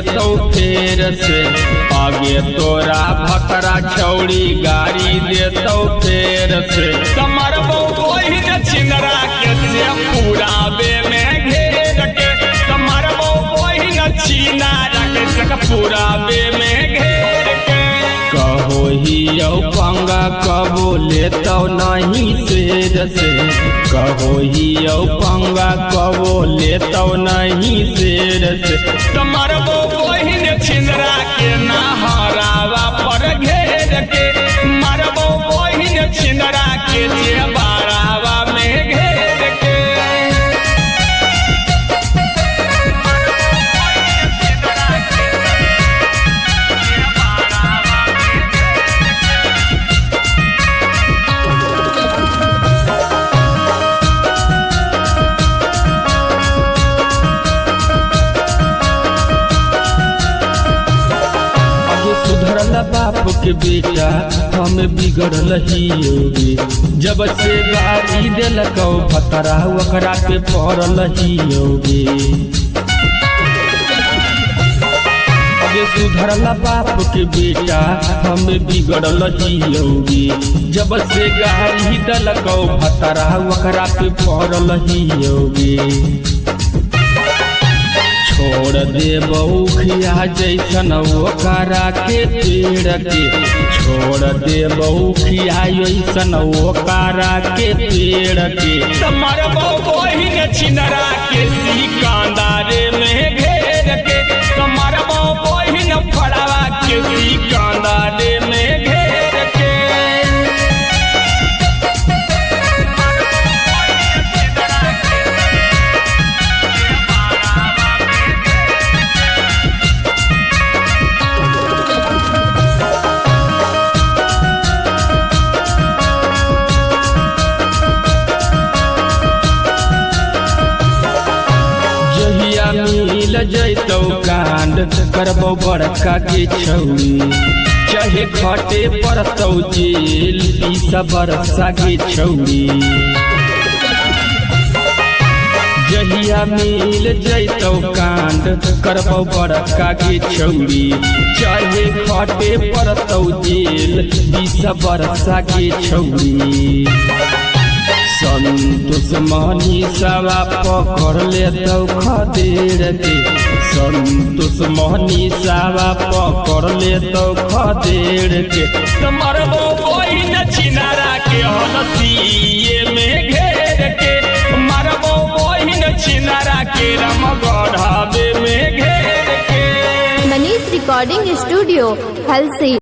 देतो फेर से। आगे तोरा भकरा छौड़ी गाड़ी देतो फेर से। कमर वही छिंदरा के से पूरा बे में घेर के। कमर वही छीना रखे सक पूरा बे में घेर के। कहो ही पंगा कबो लेतो नहीं शेर से। कहो ही पंगा कबो लेतो नहीं शेर से। कमर वही छिंदरा के नहरावा पर घेर के। मरबो वही छिंदरा के बारावा में घेर के। सुधरल बाप के बेटा हम बिगड़ल ही योगी। जब से गाड़ी दिलक भतरा ओकरा पे पड़ल ही योगी। अगे सुधरल बाप के बेटा हम बिगड़ल ही योगी। जब से गाड़ी दिलक भतरा ओकरा पे पड़ल ही योगी। छोड़ दे बउखिया जैसन ओकरा के पेड़ के। छोड़ दे बउखिया जैसन ओकरा के पेड़ के। तमर वही छिंदरा के सिकंदरे में घेर के। तमर वही फड़वा के सिकंदरे में घेर के। मिल जैतौ कांड करबो बड़का के छौड़ी। चाहे खटे पड़तौ जेल 20 बरसा के छौड़ी। जहिया मिल जैतौ कांड करबो बड़का के छौड़ी। चाहे खटे पड़तौ जेल 20 बरसा के छौड़ी। संतोष मनीषवा पकड़ लेतौ खदेड़ के। संतोष मनीषवा पकड़ लेतौ खदेड़ के। कमर वही छिनारा के हलसिए में घेर के। मरबो वही छिनारा के रमगढ़ावे में घेर के। Manish recording studio Halsi.